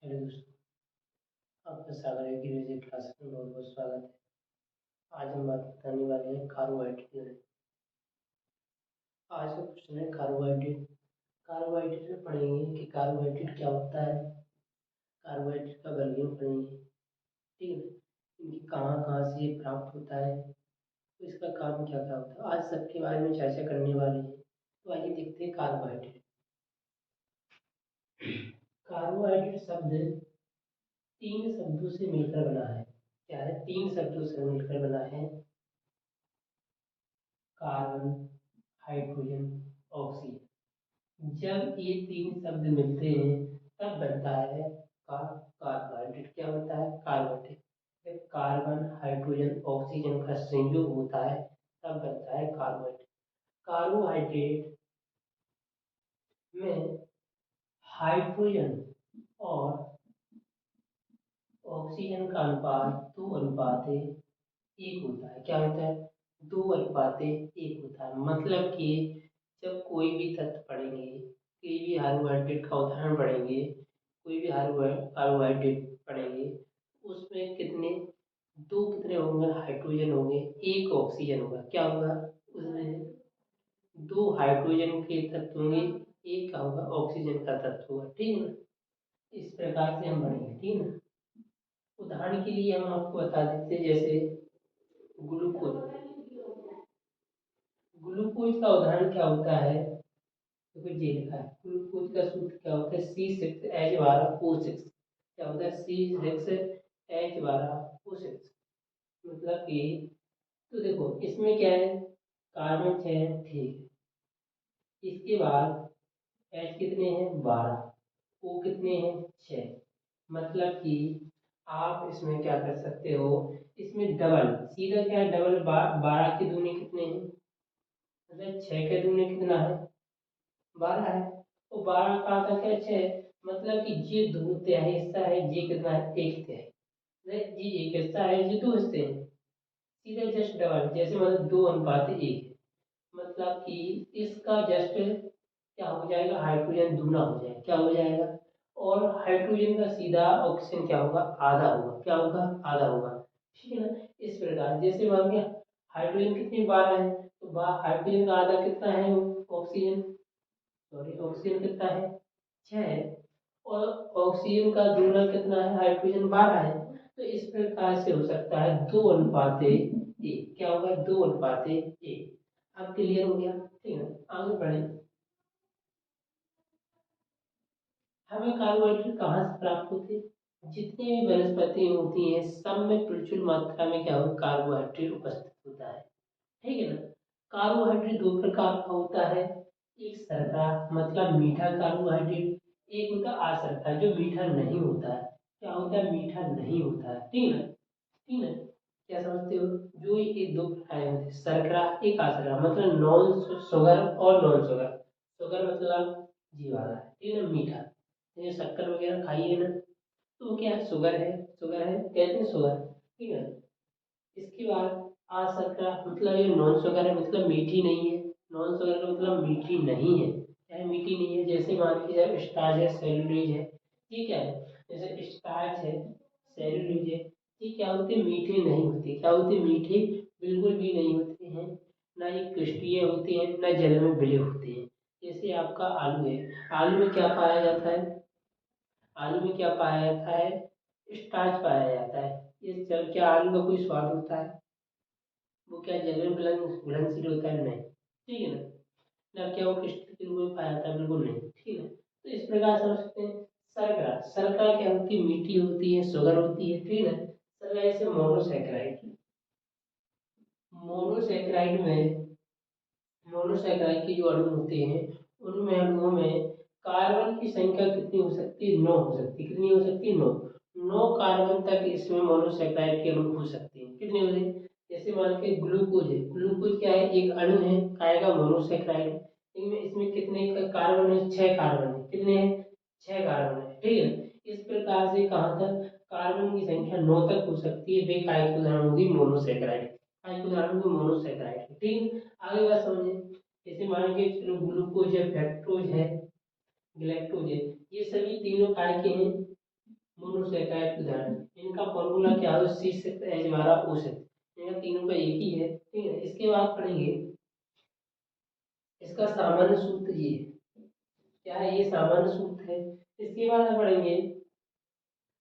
Hello दोस्तों, आपका सागर की म्यूजिक क्लास में बहुत बहुत स्वागत है। आज हम बात बताने वाले हैं कार्बोहाइड्रेट के बारे में। आज का क्वेश्चन है कार्बोहाइड्रेट। कार्बोहाइड्रेट में पढ़ेंगे कि कार्बोहाइड्रेट क्या होता है, कार्बोहाइड्रेट का वर्गीकरण पढ़ेंगे, ठीक है ना। इनकी कहाँ कहाँ से ये प्राप्त होता है, तो इसका काम क्या क्या होता है, आज सबके बारे में चर्चा करने वाले हैं। तो आइए देखते हैं कार्बोहाइड्रेट। कार्बोहाइड्रेट शब्द 3 शब्दों से मिलकर बना है। क्या है? 3 शब्दों से मिलकर बना है। Carbon, hydrogen, oxygen. जब ये 3 शब्द मिलते हैं तब बनता है कार्बोहाइड्रेट। क्या बनता है? कार्बोहाइड्रेट। जब कार्बन, हाइड्रोजन, ऑक्सीजन का संयोग होता है तब बनता है कार्बोहाइड्रेट। कार्बोहाइड्रेट में हाइड्रोजन और ऑक्सीजन का अनुपात 2:1 होता है। क्या होता है? 2:1 होता है। मतलब कि जब कोई भी तत्व पढ़ेंगे, कोई भी कार्बोहाइड्रेट का उदाहरण पढ़ेंगे, कोई भी कार्बोहाइड्रेट पढ़ेंगे, उसमें कितने होंगे? हाइड्रोजन होंगे, एक ऑक्सीजन होगा। क्या होगा? उसमें 2 हाइड्रोजन के तत्व होंगे, एक का होगा ऑक्सीजन का तत्व होगा। ठीक है ना? इस प्रकार से हम पढ़ेंगे। ठीक है ना? उदाहरण के लिए हम आपको बता देते हैं, जैसे ग्लूकोज। ग्लूकोज का उदाहरण क्या होता है? देखो ये लिखा है, ग्लूकोज का सूत्र क्या होता है? C6H12O6। क्या होता है? C6H12O6। मतलब कि, तो देखो इसमें क्या है, कार्बन 6 है, ठीक है। इसके बाद H कितने हैं? 12। O कितने हैं? 6। मतलब कि आप इसमें क्या कर सकते हो, इसमें डबल, सीधा क्या है, डबल 12 के दूनी कितने हैं? मतलब 6 के दूनी कितना है? 12 है। तो 12 का आधा क्या? 6। मतलब कि ये 2 तिहाई हिस्सा है, ये कितना है? 1 तिहाई। मतलब ये एक हिस्सा है, ये 2 हिस्से हैं। सीधा जस्ट डबल, जैसे मतलब 2:1। मतलब कि इसका जस्ट क्या हो जाएगा? हाइड्रोजन दूना हो जाएगा। क्या हो जाएगा? और हाइड्रोजन का सीधा ऑक्सीजन क्या होगा? आधा होगा। क्या होगा? आधा होगा। ठीक है ना? इस प्रकार जैसे मान लिया हाइड्रोजन कितनी 12 है, तो हाइड्रोजन का आधा कितना है? ऑक्सीजन, सॉरी ऑक्सीजन कितना है? 6। और ऑक्सीजन का दूना कितना है? हाइड्रोजन 12 है। तो इस प्रकार से हो सकता है 2:1। क्या होगा? 2:1। अब क्लियर हो गया? ठीक है, आगे बढ़े। हमें कार्बोहाइड्रेट कहाँ से प्राप्त होते हैं? जितनी भी वनस्पति होती हैं सब में प्रचुर मात्रा में क्या होगा? कार्बोहाइड्रेट उपस्थित होता है। ठीक है ना? कार्बोहाइड्रेट 2 प्रकार का होता है। एक शर्करा मतलब मीठा कार्बोहाइड्रेट, एक होता है अशर्करा जो मीठा नहीं होता है। क्या होता है? मीठा नहीं होता है। ठीक है ना? ठीक है, क्या समझते हो? जो ये 2 प्रकार होते हैं, शर्करा एक अशर्करा, मतलब नॉन शुगर और नॉन शुगर। शुगर मतलब जी वाला है, ठीक है ना, मीठा। ये शक्कर वगैरह खाई है ना, तो वो क्या है? शुगर है। शुगर है, कहते हैं शुगर। ठीक है। इसके बाद अशर्करा मतलब ये नॉन शुगर है, मतलब मीठी नहीं है। नॉन शुगर का मतलब मीठी नहीं है। क्या है? मीठी नहीं है। जैसे मान लीजिए स्टार्च है, सेलुलोज है, ये क्या है? जैसे स्टार्च है, सेलुलोज है, ये क्या होते हैं? मीठे नहीं होते। क्या होते हैं? मीठे बिल्कुल भी नहीं होते हैं। ना ये क्रिस्टीय होते हैं, ना जल में विलय होते हैं। जैसे आपका आलू है, आलू में क्या पाया जाता है? आलू में क्या पाया जाता है? स्टार्च पाया जाता है। ये जब क्या आलू का कोई स्वाद होता है? वो क्या जल में घुलनशील होता है? नहीं। ठीक है ना? ना क्या वो क्रिस्टल के रूप में पाया जाता है? बिल्कुल नहीं। ठीक है। तो इस प्रकार समझ सकते हैं। शर्करा, शर्करा क्या होती है? मीठी होती है, शुगर होती है। ठीक है ना? शर्करा जैसे मोनोसैकेराइड। मोनोसैकेराइड में, मोनोसैकेराइड के जो अणु होते हैं, उनमें अणुओं में कार्बन की संख्या कितनी हो सकती है? 9 हो सकती है। कितनी हो सकती है? 9। 9 कार्बन तक इसमें मोनोसैकेराइड के अणु हो सकते हैं। कितने हो गए? जैसे मान के ग्लूकोज है, ग्लूकोज क्या है? एक अणु है, आएगा मोनोसैकेराइड। इनमें इसमें कितने कार्बन है? 6 कार्बन है। कितने हैं? 6 कार्बन है। ठीक है। इस प्रकार से कहाँ तक कार्बन की संख्या 9 तक हो सकती है। वे काय की उदाहरण होगी? मोनोसैकेराइड। काय की उदाहरण होगी? मोनोसैकेराइड। ठीक है। आगे बात समझिए। जैसे मान के चलो ग्लूकोज है, फ्रक्टोज है, गैलेक्टोज है, ये सभी तीनों काय के हैं? मोनोसेकेराइड उदाहरण, इनका फॉर्मूला क्या है, C6H12O6, इनका तीनों का एक ही है, ठीक है। इसके बाद पढ़ेंगे इसका सामान्य सूत्र, ये क्या है, ये सामान्य सूत्र है। इसके बाद हम पढ़ेंगे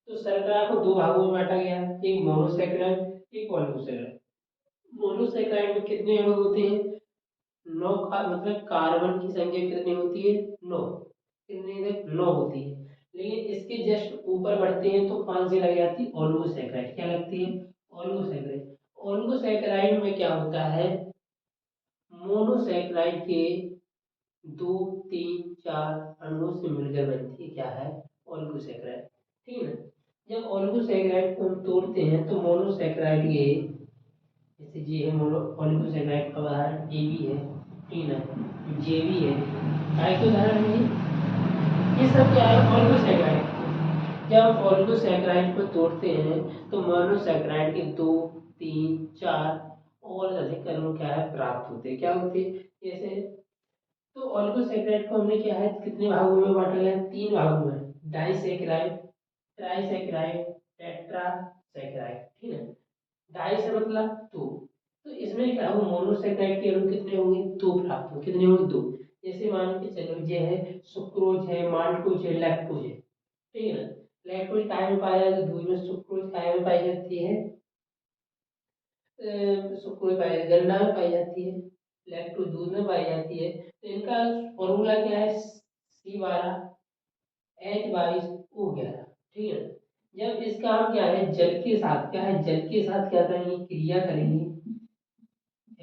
तो शर्करा को दो भागों में बांटा गया, एक मोनोसेकेराइड एक ऑलिगोसेकेराइड। मोनोसेकेराइड में कितने अणु होते हैं, नौ का मतलब कार्बन की संख्या कितनी होती है, नौ, कितनी है, नौ होती है। लेकिन इसके जस्ट ऊपर बढ़ते हैं तो पांच से लग जाती है ऑलिगोसेकेराइड, क्या लगती है, ऑलिगोसेकेराइड। ऑलिगोसेकेराइड में क्या होता है, मोनोसेकेराइड के दो तीन चार अणुओं से मिलकर बनती है, क्या है, ऑलिगोसेकेराइड, ठीक है ना। जब ऑलिगोसेकेराइड को हम तोड़ते हैं तो मोनोसेकेराइड के, जैसे जी है मोनो ऑलिगोसेकेराइड का उदाहरण ए बी है, ठीक है ना, जे बी है, काय के उदाहरण है ये सब क्या है, ऑलिगोसेकेराइड। जब हम ऑलिगोसेकेराइड को तोड़ते हैं तो मोनोसेकेराइड के दो तीन चार और अधिक अणु क्या है, प्राप्त होते हैं, क्या होते हैं, जैसे तो ऑलिगोसेकेराइड को हमने क्या है, कितने भागों में बांटा गया है, तीन भागों में, डाइसेकेराइड, ट्राइसेकेराइड, टेट्रासेकेराइड, ठीक है। डाई से मतलब दो, तो इसमें क्या होगा, मोनोसेकेराइड के अणु कितने होंगे, दो प्राप्त होंगे, कितने होंगे, दो। जैसे मान के चलो ये है सुक्रोज है, माल्टोज है, लैक्टोज है, ठीक है ना। लैक्टोज काय में पाया जाता है, दूध में। सुक्रोज काय में पाई जाती है, सुक्रोज पाई जाती है, गन्ना में पाई जाती है। लैक्टोज दूध में पाई जाती है। तो इनका फॉर्मूला क्या है, C12H22O11, ठीक है। जब इसका हम क्या है, जल के साथ क्या है, जल के साथ क्या करेंगे, क्रिया करेंगे,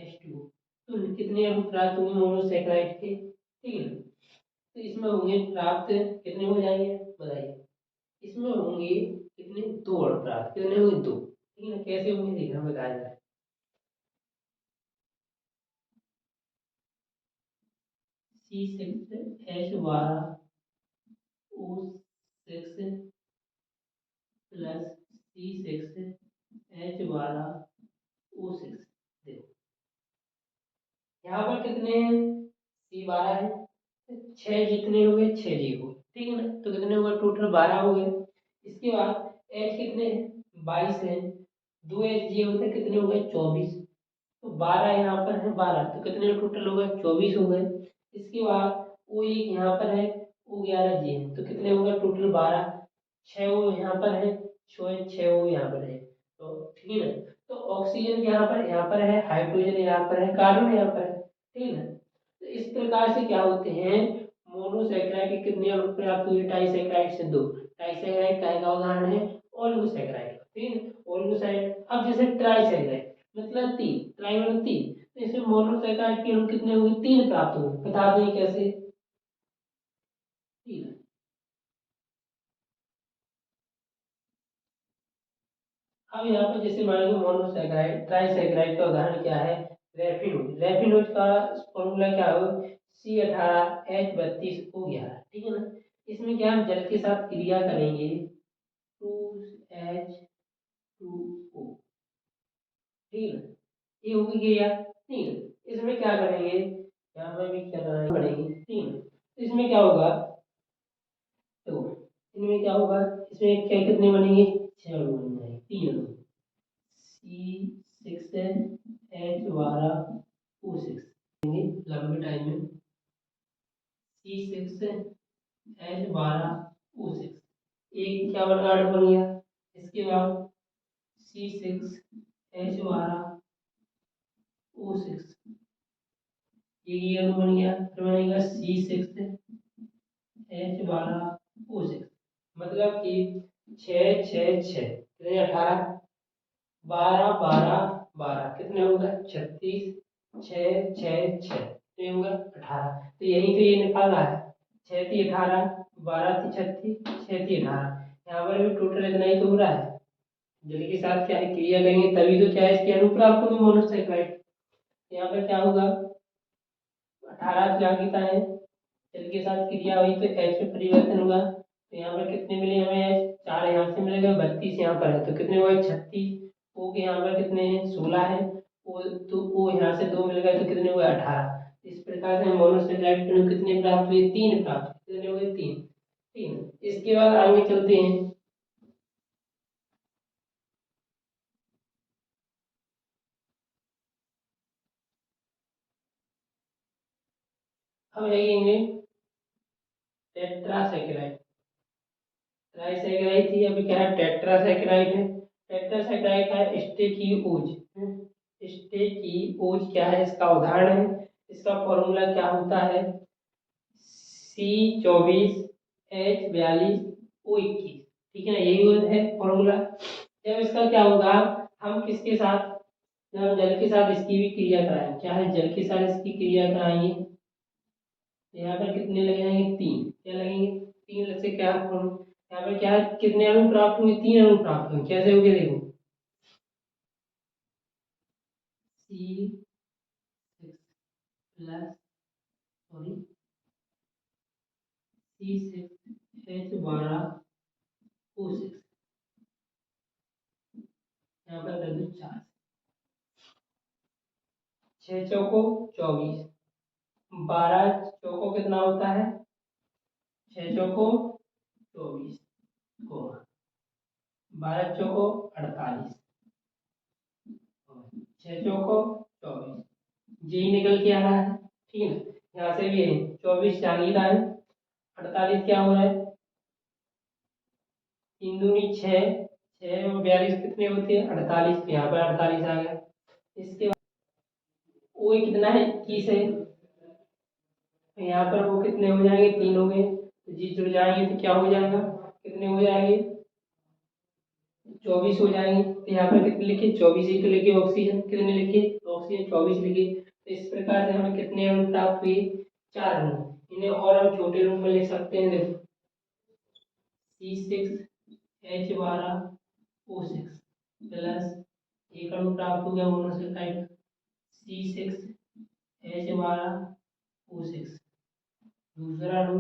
H2O, तो कितने अणु प्राप्त होंगे मोनोसेकेराइड के, ठीक है। तो इसमें होंगे प्राप्त कितने हो जाएंगे, बताइए, इसमें होंगे कितने, दो अणु प्राप्त, कितने होंगे, दो, ठीक है ना। कैसे होंगे देखना, बताया जाए। C6H12O6 प्लस C6H12O6, देखो यहाँ पर कितने हैं, C12 है, छह जितने हुए, छह जी हुए, ठीक है ना। तो कितने हुए, टोटल 12 हो गए। इसके बाद एच कितने हैं, 22 है, दो एच जी होते कितने हो गए, 24। तो 12 यहाँ पर है, 12, तो कितने टोटल हो गए, 24 हो गए। इसके बाद ओ एक यहाँ पर है, ओ 11 जी है, तो कितने हो गए टोटल 12। छः वो यहाँ पर है, छः वो यहाँ पर है, तो ठीक है ना। तो ऑक्सीजन यहाँ पर है, हाइड्रोजन यहाँ पर है, कार्बन यहाँ पर है, ठीक है ना। तो इस प्रकार से क्या होते हैं, मोनोसेकेराइड के कितने अणु प्राप्त हुए, डाइसेकेराइड से दो। डाइसेकेराइड का उदाहरण है ओलिगोसेकेराइड, ठीक है। ओलिगोसेकेराइड, अब जैसे ट्राइसेकेराइड मतलब तीन, ट्राई मतलब तीन, तो इसमें मोनोसेकेराइड के अणु कितने हुए, तीन प्राप्त हुए, बता दें कैसे, तीन। अब यहाँ पर जैसे मान लो मोनोसेकेराइड, ट्राइसेकेराइड का उदाहरण क्या है, रेफिनोज। रेफिनोज का फॉर्मूला क्या हो, C18H32O11, ठीक है ना। इसमें क्या हम जल के साथ क्रिया करेंगे, 2H2O, ठीक है ना। ये होगी क्रिया, ठीक है। इसमें क्या करेंगे, यहाँ पर भी क्या करेंगे, ठीक है। तो इसमें क्या होगा, तो इनमें क्या होगा, इसमें क्या कितने बनेंगे, छह अणु बन जाएंगे, तीन अणु, C6H12O6, लंबे टाइम में C6H12O6, एक क्या बन गया, बन गया। इसके बाद C6H12O6, ये अणु बन गया, फिर बनेगा C6H12O6, मतलब कि छः छः छः कितने, 18, 12 12 12, कितने होगा, 36, छः छः छः, कितने होगा, 18। तो यही तो ये निकाल रहा है, छः ती 18, 12 ती 36, छः ती 18, यहाँ पर भी टोटल इतना ही तो हो रहा है। जल के साथ क्या है, क्रिया करेंगे तभी तो क्या है, इसके अनुप्राप्त होंगे मोनोसेकेराइड। यहाँ पर क्या होगा, 18 क्या कितना है, जल के साथ क्रिया हुई तो एच में परिवर्तन होगा, तो यहाँ पर कितने मिले हमें एच, चार यहाँ से मिलेगा, 32 यहाँ पर है, तो कितने हुए, 36। ओ के यहाँ पर कितने हैं, 16 है, ओ तो ओ यहाँ से दो मिलेगा तो कितने हुए, 18। इस प्रकार से मोनोसेकेराइड के अणु कितने प्राप्त हुए, तीन प्राप्त हुए, कितने हुए, तीन, ठीक है। इसके बाद आगे चलते हैं, अब है इंग्रेडिएंट टेट्रासैकेराइड। ट्राइसैकेराइड थी, अभी क्या है टेट्रासैकेराइड है। टेट्रासैकेराइड का है स्टेकियोज। स्टेकियोज क्या है, इसका उदाहरण है। इसका फॉर्मूला क्या होता है, C24H42O21। ठीक है ना, यही है फॉर्मूला। जब इसका क्या होगा, हम किसके साथ, जब जल के साथ इसकी भी क्रिया कराएंगे, क्या है जल के साथ इसकी क्रिया कराएंगे, यहाँ पर कितने लग जाएंगे, तीन। क्या लगेंगे, तीन से क्या यहाँ पर क्या है, कितने अणु प्राप्त होंगे, तीन अणु प्राप्त होंगे। कैसे होंगे देखो, C6 प्लस सॉरी C6H12O6, यहाँ पर कर दो चार, छह चौको 24, 12 चौको कितना होता है, छह चौको 24, को 12 चौको 48, छह चौको 24, यही निकल के आ रहा है। ठीक है ना, यहाँ से भी है 24 जान ही रहा है, 48 क्या हो रहा है, तीन दूनी छः, छः और 42 कितने होते हैं 48, यहाँ पर 48 आ गया। इसके बाद वो कितना है 21 है, तो यहाँ पर वो कितने हो जाएंगे, तीन हो गए, तो जी जुड़ जाएंगे तो क्या हो जाएगा, कितने हो जाएंगे 24 हो जाएंगे। तो यहाँ पर कितने लिखे 24 ही तो लिखे, ऑक्सीजन कितने लिखे, ऑक्सीजन 24 लिखे। तो इस प्रकार से हमें कितने अणु प्राप्त हुए, चार अणु। इन्हें और हम छोटे रूप में लिख सकते हैं, देखो C6H12O6 प्लस एक अणु प्राप्त हो गया मोनोसैकेराइड C6H12O6, दूसरा अणु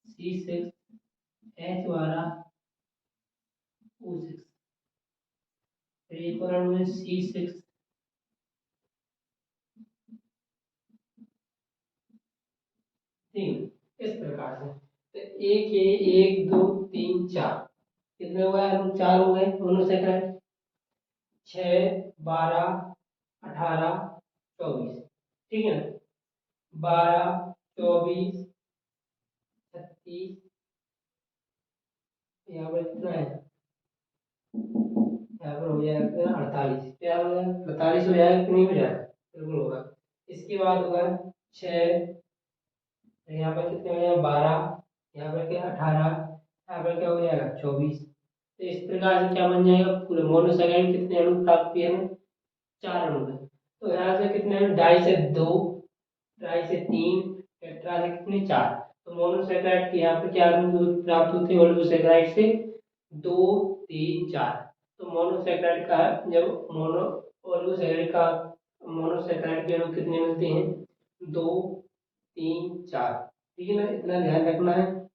C6H12O6, फिर एक और अणु है C6, तीन। इस प्रकार से तो एक ए, एक दो तीन चार, कितने हुए अणु, चार हो गए मोनोसैकेराइड, 6 12 18 24। ठीक है ना, 12 24 36, यहाँ पर कितना है, यहाँ पर हो जाएगा कितना 48, क्या हो जाएगा 48 हो जाएगा कि नहीं हो जाएगा, बिल्कुल होगा। इसके बाद होगा 6, यहाँ पर कितने हो जाएगा 12, यहाँ पर क्या 18, यहाँ पर क्या हो जाएगा 24। तो इस प्रकार से क्या बन जाएगा, पूरे मोनोसैकेराइड कितने अणु प्राप्त किए हमें, चार अणु है। तो यहाँ से कितने अणु, डाई से दो, ट्राई से तीन, टेट्रा से कितने चार। तो मोनोसैकेराइड के यहाँ पे क्या अणु प्राप्त होते हैं, ओलिगोसैकेराइड से दो तीन चार। तो मोनोसैकेराइड का जब मोनो ओलिगोसैकेराइड का मोनोसैकेराइड के अणु कितने मिलते हैं, दो तीन चार। ठीक है ना, इतना ध्यान रखना है।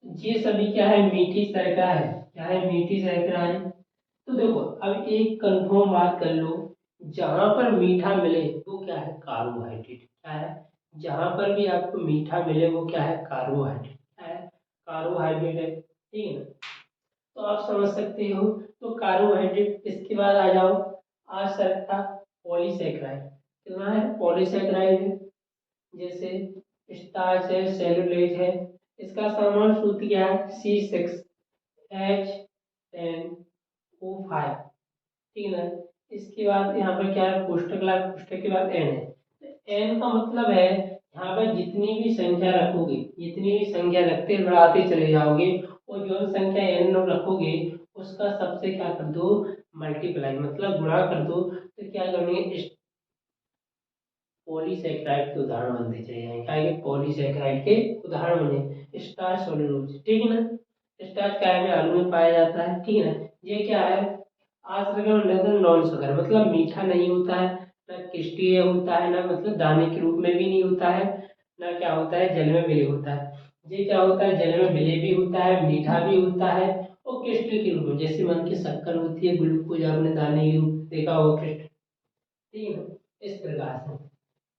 ये सभी क्या है, मीठी शर्करा है, क्या है मीठी शर्करा है। तो देखो अब एक कंफर्म बात कर लो, जहां पर मीठा मिले वो क्या है, कार्बोहाइड्रेट। क्या है, जहां पर भी आपको मीठा मिले वो क्या है, कार्बोहाइड्रेट। क्या है, कार्बोहाइड्रेट है। ठीक है ना, तो आप समझ सकते हो। तो कार्बोहाइड्रेट, इसके बाद आ जाओ आज शर्करा, पॉलीसैकेराइड। कितना है, पॉलीसैकेराइड है, जैसे स्टार्च है, सेलुलोज है। इसका समान सूत्र क्या है, C6H10O5। ठीक है ना, इसके बाद यहाँ पर क्या है, कोष्ठक लगा, कोष्ठक के बाद एन है। तो एन का मतलब है यहाँ पर जितनी भी संख्या रखोगे, जितनी भी संख्या रखते बढ़ाते चले जाओगे, और जो संख्या एन रखोगे उसका सबसे क्या कर दो, मल्टीप्लाई, मतलब गुणा कर दो। तो क्या करेंगे, पॉलीसैकेराइड के उदाहरण बनते चले जाएंगे। क्या है, पॉलीसैकेराइड के उदाहरण बने स्टार्च सेलुलोज। ठीक है ना, स्टार्च क्या है, आलू में पाया जाता है। ठीक है ना, ये क्या है, आश्रय नॉन शुगर, मतलब मीठा नहीं होता है, ना क्रिस्टीय होता है, ना मतलब दाने के रूप में भी नहीं होता है, ना क्या होता है जल में विलय होता है। ये क्या होता है, जल में विलय भी होता है, मीठा भी होता है, और क्रिस्टल के रूप में, जैसे मन की शक्कर होती है, ग्लूकोज आपने दाने के रूप में देखा हो क्रिस्टल। ठीक है ना, इस प्रकार से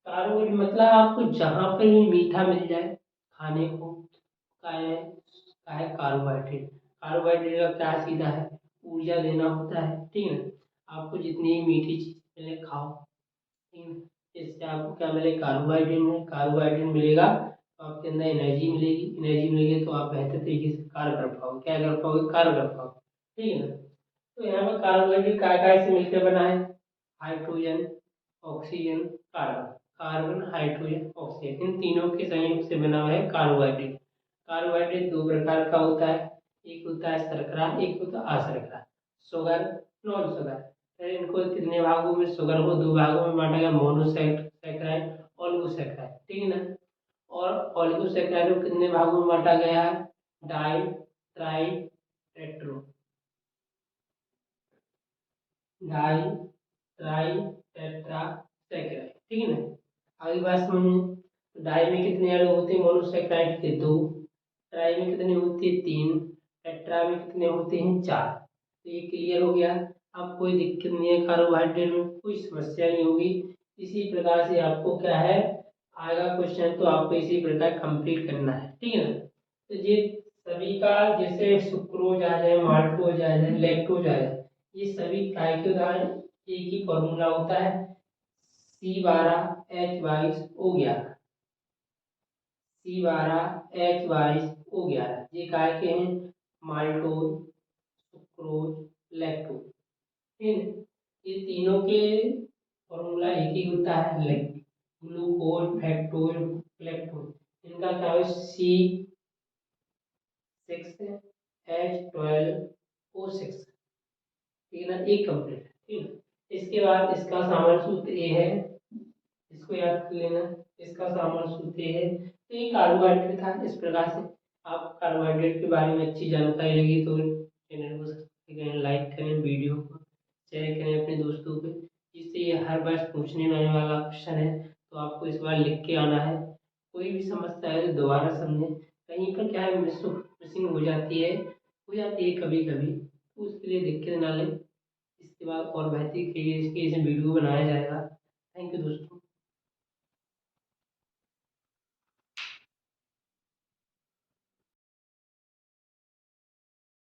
कार्बोहाइड्रेट मतलब आपको जहां पर भी मीठा मिल जाए खाने को, का है कार्बोहाइड्रेट। कार्बोहाइड्रेट का क्या सीधा है, ऊर्जा देना होता है। ठीक है ना, आपको जितनी मीठी चीज मिले खाओ। ठीक है, इससे आपको क्या मिलेगा, कार्बोहाइड्रेट में कार्बोहाइड्रेट मिलेगा तो आपके अंदर एनर्जी मिलेगी, एनर्जी मिलेगी तो आप बेहतर तरीके से कार्य कर पाओगे, क्या कर पाओगे, कार्य कर पाओगे। ठीक है ना। तो यहाँ पर कार्बोहाइड्रेट काय काय से मिलकर बना है, hydrogen, oxygen, carbon, carbon hydrogen oxygen, इन तीनों के संयोग से बना हुआ है कार्बोहाइड्रेट। कार्बोहाइड्रेट दो प्रकार का होता है, एक होता है शर्करा, एक होता है अशर्करा, शुगर, नॉन शुगर। फिर इनको कितने भागों में, शुगर को दो भागों में बांटा गया, मोनोसैकेराइड, ऑलिगोसैकेराइड। ठीक है ना। और ऑलिगोसैकेराइड को कितने भागों में बांटा गया है, di, tri, tetra, di, tri, tetra, saccharide. ठीक है ना। अगली बात समझिए, तो डाई में कितने अणु होते हैं, मोनोसैकेराइड के दो, ट्राई में कितने होते हैं, तीन, टेट्रा में कितने होते हैं, चार। तो ये क्लियर हो गया। अब कोई दिक्कत नहीं है, कार्बोहाइड्रेट में कोई समस्या नहीं होगी। इसी प्रकार से आपको क्या है, आएगा क्वेश्चन तो आपको इसी प्रकार कंप्लीट करना है। ठीक है ना। तो ये सभी का, जैसे सुक्रोज आ जाए, माल्टोज आ जाए, लैक्टोज आ जाए, ये सभी काय के उदाहरण, एक ही फॉर्मूला होता है, C12H22O11, C12H22O11, ये काय के हैं, माल्टोज, सुक्रोज, लैक्टोज। ठीक है। ये तीनों के फॉर्मूला एक ही होता है, ग्लूकोज, फ्रक्टोज, लैक्टोज। इनका क्या है, C6H12O6। ठीक है ना, एक कंप्लीट। ठीक है। इसके बाद इसका सामान्य सूत्र ए है, इसको याद कर लेना, इसका सामान्य सूत्र ए है। तो ये कार्बोहाइड्रेट था। इस प्रकार से आप कार्बोहाइड्रेट के बारे में अच्छी जानकारी लगी तो चैनल को सब्सक्राइब करें, लाइक करें, वीडियो को शेयर करें अपने दोस्तों को, जिससे ये हर बार पूछने में आने वाला क्वेश्चन है तो आपको इस बार लिख के आना है। कोई भी समस्या है तो दोबारा समझें, कहीं पर क्या है, मिसिंग हो जाती है कभी कभी, तो उसके लिए दिक्कत ना लें। इसके बाद और बेहतर तरीके से वीडियो बनाया जाएगा। थैंक यू दोस्तों।